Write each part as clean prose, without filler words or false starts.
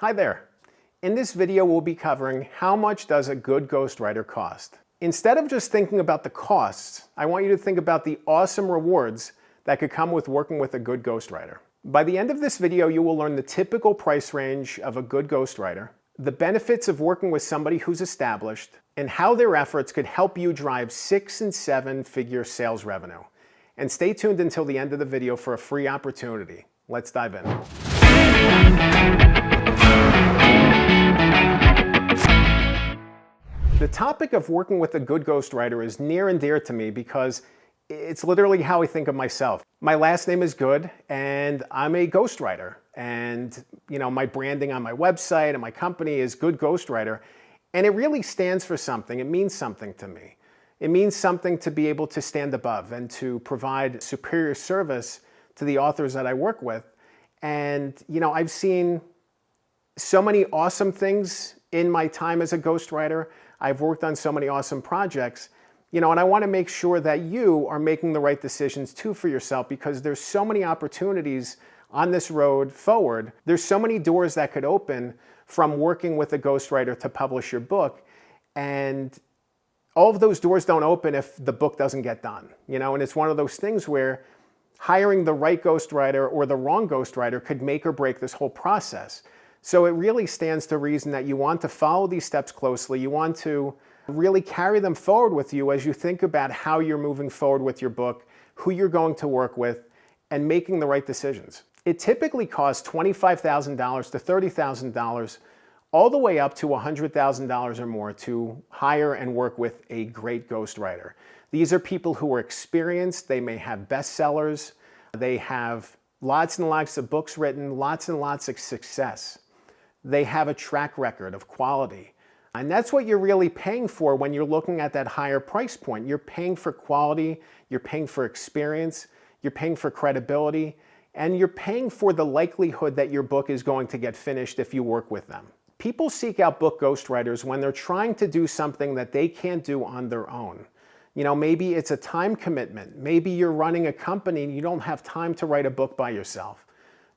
Hi there. In this video, we'll be covering how much does a good ghostwriter cost. Instead of just thinking about the costs, I want you to think about the awesome rewards that could come with working with a good ghostwriter. By the end of this video, you will learn the typical price range of a good ghostwriter, the benefits of working with somebody who's established, and how their efforts could help you drive 6- and 7-figure sales revenue. And stay tuned until the end of the video for a free opportunity. Let's dive in. The topic of working with a good ghostwriter is near and dear to me because it's literally how I think of myself. My last name is Good, and I'm a ghostwriter. And my branding on my website and my company is Good Ghostwriter. And it really stands for something. It means something to me. It means something to be able to stand above and to provide superior service to the authors that I work with. And I've seen so many awesome things in my time as a ghostwriter. I've worked on so many awesome projects, and I want to make sure that you are making the right decisions too for yourself, because there's so many opportunities on this road forward. There's so many doors that could open from working with a ghostwriter to publish your book. And all of those doors don't open if the book doesn't get done, and it's one of those things where hiring the right ghostwriter or the wrong ghostwriter could make or break this whole process. So it really stands to reason that you want to follow these steps closely. You want to really carry them forward with you as you think about how you're moving forward with your book, who you're going to work with, and making the right decisions. It typically costs $25,000 to $30,000, all the way up to $100,000 or more to hire and work with a great ghostwriter. These are people who are experienced. They may have bestsellers. They have lots and lots of books written, lots and lots of success. They have a track record of quality. And that's what you're really paying for when you're looking at that higher price point. You're paying for quality, you're paying for experience, you're paying for credibility, and you're paying for the likelihood that your book is going to get finished if you work with them. People seek out book ghostwriters when they're trying to do something that they can't do on their own. Maybe it's a time commitment. Maybe you're running a company and you don't have time to write a book by yourself.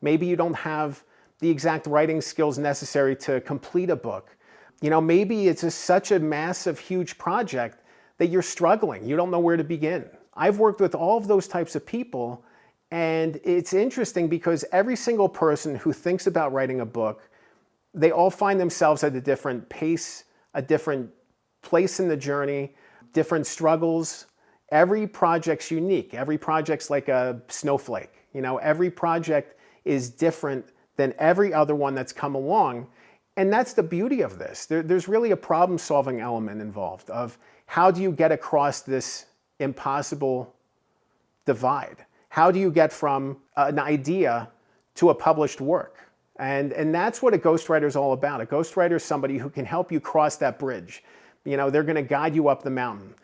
Maybe you don't have the exact writing skills necessary to complete a book. Maybe it's just such a massive, huge project that you're struggling. You don't know where to begin. I've worked with all of those types of people, and it's interesting because every single person who thinks about writing a book, they all find themselves at a different pace, a different place in the journey, different struggles. Every project's unique. Every project's like a snowflake. Every project is different than every other one that's come along. And that's the beauty of this. There's really a problem-solving element involved of how do you get across this impossible divide? How do you get from an idea to a published work? And that's what a ghostwriter is all about. A ghostwriter is somebody who can help you cross that bridge. They're going to guide you up the mountain.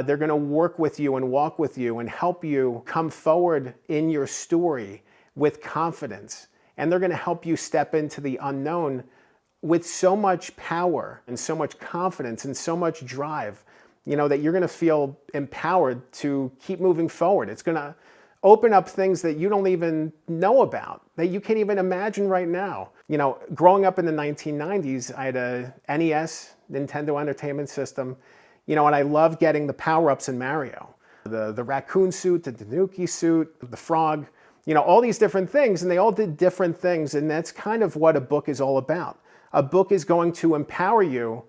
They're going to work with you and walk with you and help you come forward in your story with confidence. And they're going to help you step into the unknown with so much power and so much confidence and so much drive, that you're going to feel empowered to keep moving forward. It's going to open up things that you don't even know about, that you can't even imagine right now. Growing up in the 1990s, I had a NES, Nintendo Entertainment System, and I loved getting the power-ups in Mario. The raccoon suit, the Tanuki suit, the frog, all these different things, and they all did different things, and that's kind of what a book is all about. A book is going to empower you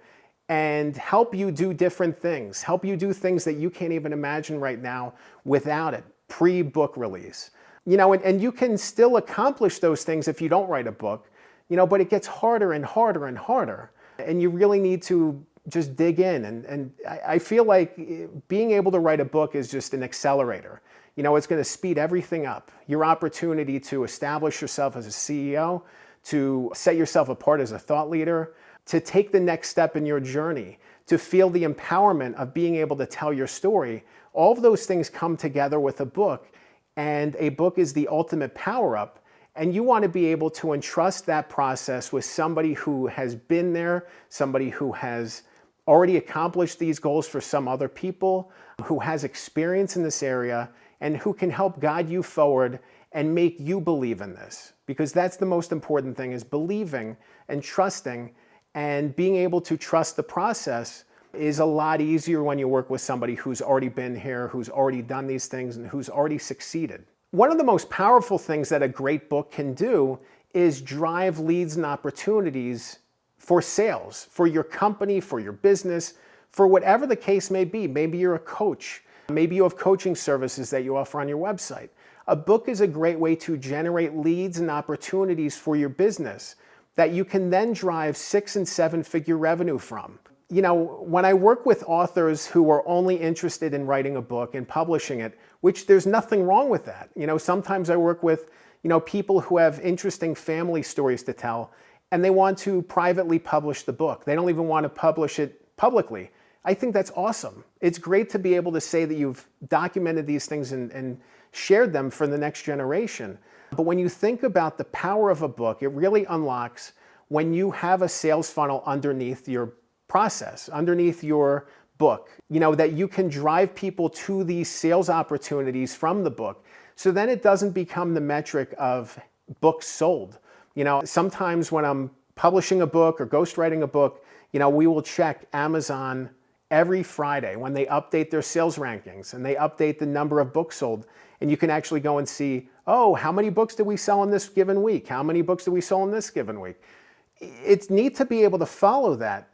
and help you do different things, help you do things that you can't even imagine right now without it, pre-book release. And you can still accomplish those things if you don't write a book, but it gets harder and harder and harder. And you really need to just dig in. And I feel like being able to write a book is just an accelerator. It's going to speed everything up. Your opportunity to establish yourself as a CEO, to set yourself apart as a thought leader, to take the next step in your journey, to feel the empowerment of being able to tell your story. All of those things come together with a book, and a book is the ultimate power-up. And you want to be able to entrust that process with somebody who has been there, somebody who has already accomplished these goals for some other people, who has experience in this area, and who can help guide you forward and make you believe in this. Because that's the most important thing, is believing and trusting, and being able to trust the process is a lot easier when you work with somebody who's already been here, who's already done these things, and who's already succeeded. One of the most powerful things that a great book can do is drive leads and opportunities for sales, for your company, for your business, for whatever the case may be. Maybe you're a coach. Maybe you have coaching services that you offer on your website. A book is a great way to generate leads and opportunities for your business that you can then drive 6- and 7-figure revenue from. You know, when I work with authors who are only interested in writing a book and publishing it, which there's nothing wrong with that. You know, sometimes I work with, people who have interesting family stories to tell, and they want to privately publish the book. They don't even want to publish it publicly. I think that's awesome. It's great to be able to say that you've documented these things and shared them for the next generation. But when you think about the power of a book, it really unlocks when you have a sales funnel underneath your process, underneath your book, that you can drive people to these sales opportunities from the book. So then it doesn't become the metric of books sold. Sometimes when I'm publishing a book or ghostwriting a book, we will check Amazon every Friday when they update their sales rankings and they update the number of books sold. And you can actually go and see, oh, how many books did we sell in this given week? How many books did we sell in this given week? It's neat to be able to follow that,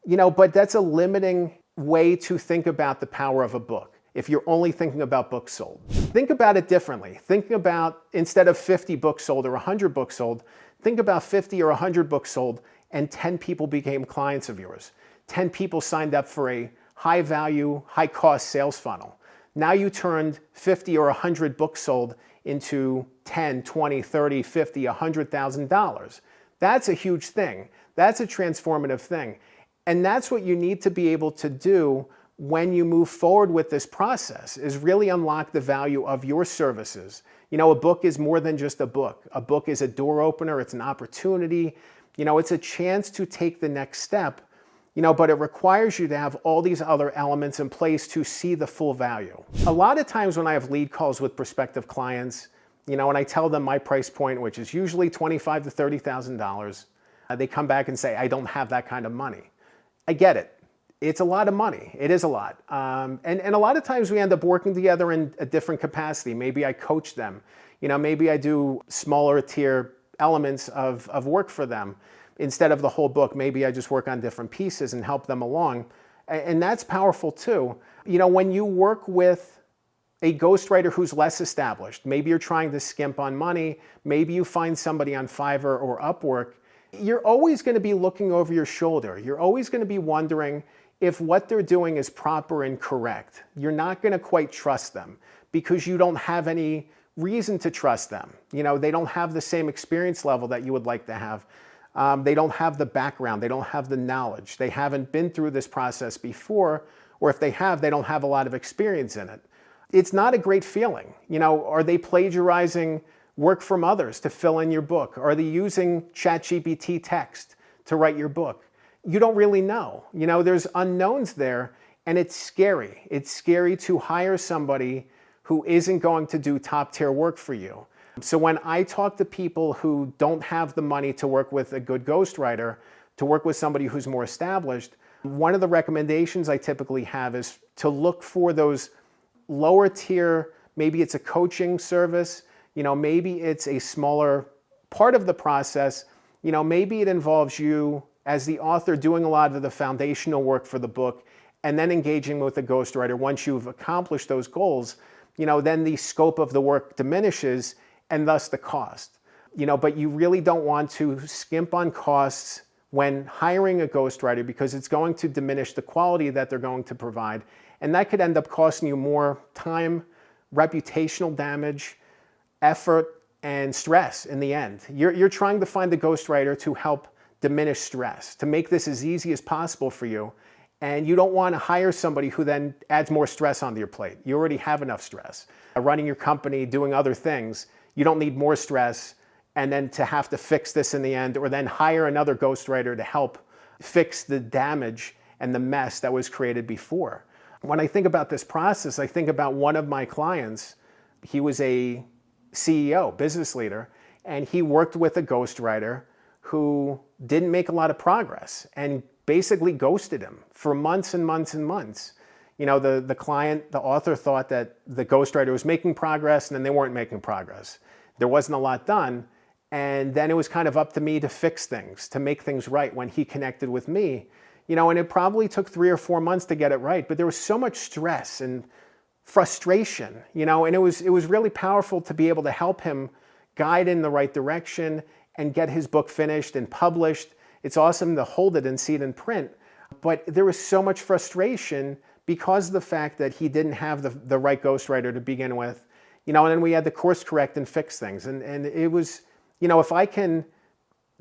but that's a limiting way to think about the power of a book if you're only thinking about books sold. Think about it differently. Think about, instead of 50 books sold or 100 books sold, think about 50 or 100 books sold and 10 people became clients of yours. 10 people signed up for a high value, high cost sales funnel. Now you turned 50 or 100 books sold into 10, 20, 30, 50, $100,000. That's a huge thing. That's a transformative thing. And that's what you need to be able to do when you move forward with this process, is really unlock the value of your services. A book is more than just a book. A book is a door opener. It's an opportunity. It's a chance to take the next step, but it requires you to have all these other elements in place to see the full value. A lot of times when I have lead calls with prospective clients, and I tell them my price point, which is usually $25,000 to $30,000, they come back and say, I don't have that kind of money. I get it. It's a lot of money. It is a lot. And a lot of times we end up working together in a different capacity. Maybe I coach them. Maybe I do smaller tier elements of work for them. Instead of the whole book, maybe I just work on different pieces and help them along. And that's powerful too. When you work with a ghostwriter who's less established, maybe you're trying to skimp on money, maybe you find somebody on Fiverr or Upwork, you're always going to be looking over your shoulder. You're always going to be wondering if what they're doing is proper and correct. You're not going to quite trust them because you don't have any reason to trust them. They don't have the same experience level that you would like to have. They don't have the background. They don't have the knowledge. They haven't been through this process before, or if they have, they don't have a lot of experience in it. It's not a great feeling. Are they plagiarizing work from others to fill in your book? Are they using ChatGPT text to write your book? You don't really know. There's unknowns there, and it's scary. It's scary to hire somebody who isn't going to do top-tier work for you. So when I talk to people who don't have the money to work with a good ghostwriter, to work with somebody who's more established, one of the recommendations I typically have is to look for those lower tier, maybe it's a coaching service, maybe it's a smaller part of the process, maybe it involves you as the author doing a lot of the foundational work for the book and then engaging with a ghostwriter. Once you've accomplished those goals, then the scope of the work diminishes and thus the cost. But you really don't want to skimp on costs when hiring a ghostwriter because it's going to diminish the quality that they're going to provide. And that could end up costing you more time, reputational damage, effort, and stress in the end. You're trying to find a ghostwriter to help diminish stress, to make this as easy as possible for you. And you don't want to hire somebody who then adds more stress onto your plate. You already have enough stress. Running your company, doing other things, you don't need more stress and then to have to fix this in the end, or then hire another ghostwriter to help fix the damage and the mess that was created before. When I think about this process, I think about one of my clients. He was a CEO, business leader, and he worked with a ghostwriter who didn't make a lot of progress and basically ghosted him for months and months and months. You know, the client, the author thought that the ghostwriter was making progress, and then they weren't making progress. There wasn't a lot done, and then it was kind of up to me to fix things, to make things right when he connected with me. You know, and it probably took 3 or 4 months to get it right, but there was so much stress and frustration, you know, and it was really powerful to be able to help him guide in the right direction and get his book finished and published. It's awesome to hold it and see it in print, but there was so much frustration because of the fact that he didn't have the right ghostwriter to begin with, you know, and then we had to course correct and fix things. And it was, you know, if I can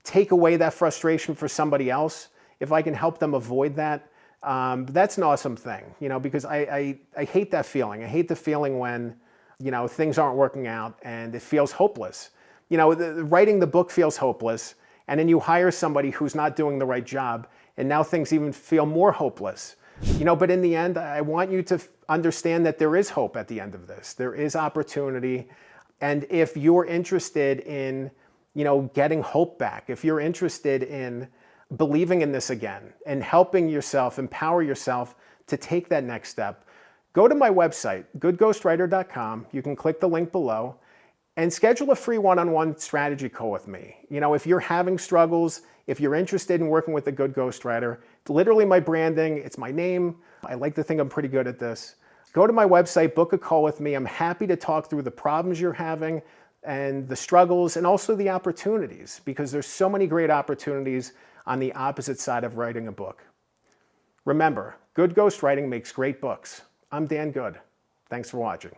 take away that frustration for somebody else, if I can help them avoid that, that's an awesome thing, you know, because I hate that feeling. I hate the feeling when, you know, things aren't working out and it feels hopeless. You know, writing the book feels hopeless, and then you hire somebody who's not doing the right job, and now things even feel more hopeless. You know, but in the end, I want you to understand that there is hope at the end of this. There is opportunity. And if you're interested in, you know, getting hope back, if you're interested in believing in this again and helping yourself, empower yourself to take that next step, go to my website, goodghostwriter.com. You can click the link below and schedule a free one-on-one strategy call with me. You know, if you're having struggles, if you're interested in working with a good ghostwriter, it's literally my branding, it's my name. I like to think I'm pretty good at this. Go to my website, book a call with me. I'm happy to talk through the problems you're having and the struggles and also the opportunities, because there's so many great opportunities on the opposite side of writing a book. Remember, good ghostwriting makes great books. I'm Dan Good. Thanks for watching.